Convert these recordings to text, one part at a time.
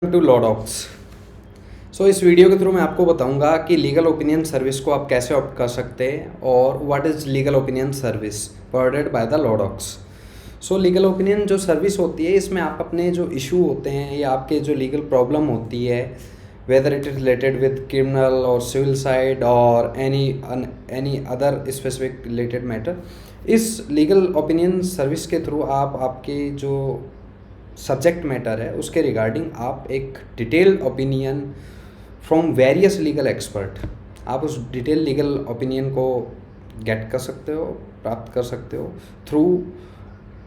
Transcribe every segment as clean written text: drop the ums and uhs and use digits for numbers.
To लॉडॉक्स। इस video के through मैं आपको बताऊंगा कि लीगल ओपिनियन सर्विस को आप कैसे ऑप्ट कर सकते हैं और what is legal opinion service provided by the LawDocs. Legal opinion जो सर्विस होती है, इसमें आप अपने जो इशू होते हैं या आपके जो लीगल प्रॉब्लम होती है, whether it is related with criminal और सिविल साइड और any other specific related matter, इस लीगल ओपिनियन सर्विस के थ्रू आप आपके जो सब्जेक्ट मैटर है उसके रिगार्डिंग आप एक detailed opinion from various legal expert, आप उस डिटेल लीगल ओपिनियन को गेट कर सकते हो, प्राप्त कर सकते हो through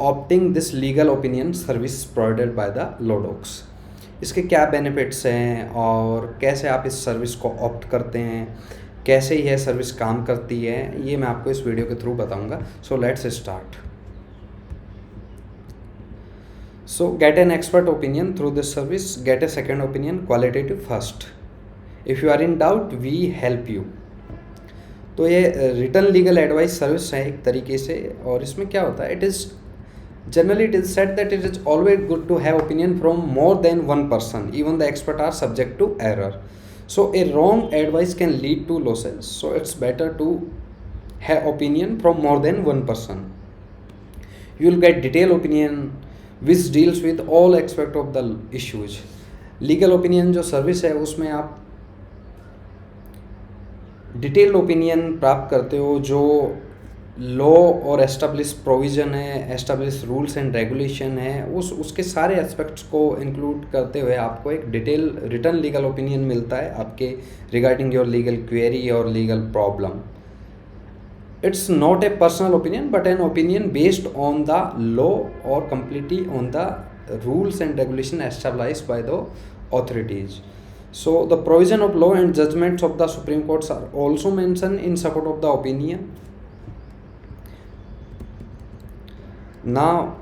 opting this legal opinion service provided by the LawDocs. इसके क्या बेनिफिट्स हैं और कैसे आप इस सर्विस को ऑप्ट करते हैं, कैसे यह सर्विस काम करती है, ये मैं आपको इस वीडियो के थ्रू बताऊंगा। Let's start. Get an expert opinion through this service. Get a second opinion, qualitative first. If you are in doubt, we help you. तो ये रिटर्न लीगल एडवाइस सर्विस है एक तरीके से, और इसमें क्या होता है, it is said that it is always good to have opinion from more than one person. Even the expert are subject to error. So a wrong advice can lead to losses. So it's better to have opinion from more than one person. You will get detailed opinion which deals with all aspect of the issues. Legal opinion जो service है उसमें आप detailed opinion प्राप्त करते हो, जो law और establish provision है, एस्टेब्लिश रूल्स एंड रेगुलेशन है, उसके सारे एस्पेक्ट्स को इंक्लूड करते हुए आपको एक डिटेल रिटर्न लीगल ओपिनियन मिलता है आपके रिगार्डिंग योर लीगल क्वेरी और legal problem. It's not a personal opinion but an opinion based on the law or completely on the rules and regulation established by the authorities. So the provision of law and judgments of the Supreme Courts are also mentioned in support of the opinion. Now,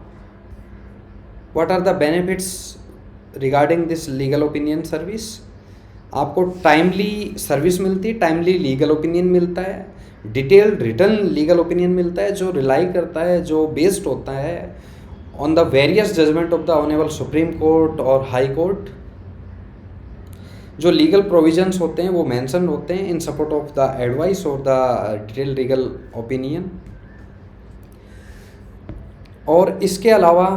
what are the benefits regarding this legal opinion service? आपको timely service मिलती है, timely legal opinion मिलता है, detailed return legal opinion मिलता है जो rely करता है, जो बेस्ड होता है on the various judgment of the honourable supreme court और हाई कोर्ट. जो लीगल प्रोविजंस होते हैं वो मेंशन होते हैं in support of the advice और द डिटेल्ड लीगल ओपिनियन. और इसके अलावा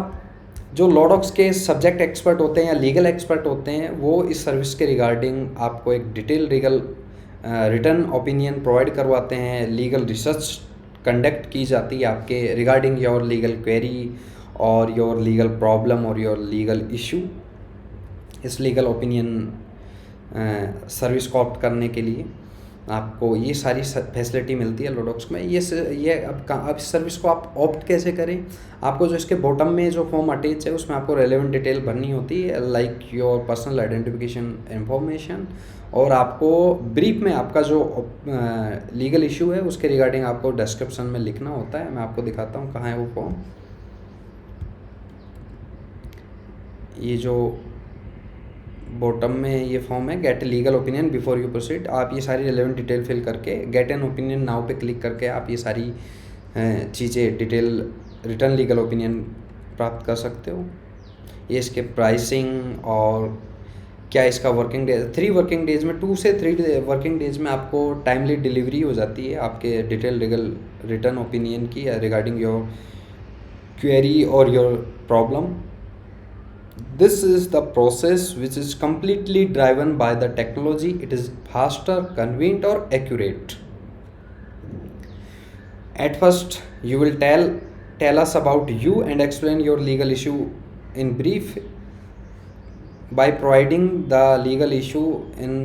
जो लॉडॉक्स के सब्जेक्ट एक्सपर्ट होते हैं या लीगल एक्सपर्ट होते हैं, वो इस सर्विस के रिगार्डिंग आपको एक detail legal return opinion provide करवाते हैं. लीगल रिसर्च कंडक्ट की जाती है आपके रिगार्डिंग योर लीगल क्वेरी और योर लीगल प्रॉब्लम और योर लीगल इशू. इस लीगल ओपिनियन सर्विस को ऑप्ट करने के लिए आपको ये सारी फैसिलिटी मिलती है लॉडॉक्स में. ये अब इस सर्विस को आप ऑप्ट कैसे करें, आपको जो इसके बॉटम में जो फॉर्म अटैच है उसमें आपको रेलेवेंट डिटेल भरनी होती है, like your personal identification information, और आपको ब्रीफ में आपका जो लीगल इशू है उसके रिगार्डिंग आपको डिस्क्रिप्शन में लिखना होता है. मैं आपको दिखाता हूँ कहाँ है वो फॉर्म. ये जो बॉटम में ये फॉर्म है, get legal opinion before you proceed. आप ये सारी रेलेवेंट डिटेल फिल करके गेट एन ओपिनियन नाउ पे क्लिक करके आप ये सारी चीज़ें डिटेल रिटर्न लीगल ओपिनियन प्राप्त कर सकते हो. ये इसके प्राइसिंग और क्या इसका वर्किंग डेज, 3 वर्किंग डेज में, 2 से 3 वर्किंग डेज में आपको टाइमली डिलीवरी हो जाती है आपके डिटेल लीगल रिटर्न ओपिनियन की रिगार्डिंग योर क्वेरी और your problem. This is the process which is completely driven by the technology. It is faster, convenient or accurate. At first, you will tell us about you and explain your legal issue in brief by providing the legal issue in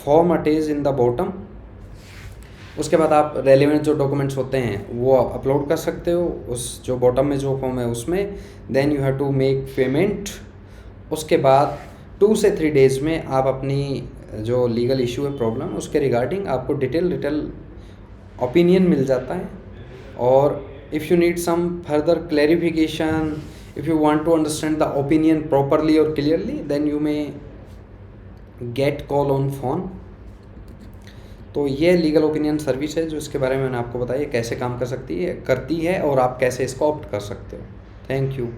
form attached in the bottom. उसके बाद आप relevant जो documents होते हैं वो upload कर सकते हो उस जो बॉटम में जो फॉर्म है उसमें. Then you have to make payment. उसके बाद 2 से 3 डेज़ में आप अपनी जो लीगल इशू है, प्रॉब्लम, उसके रिगार्डिंग आपको डिटेल ओपिनियन मिल जाता है. और if you need some further clarification, if you want to understand the opinion properly और clearly, then you may get call on phone. तो ये लीगल ओपिनियन सर्विस है जो इसके बारे में मैंने आपको बताया कैसे काम करती है और आप कैसे इसको ऑप्ट कर सकते हो. Thank you.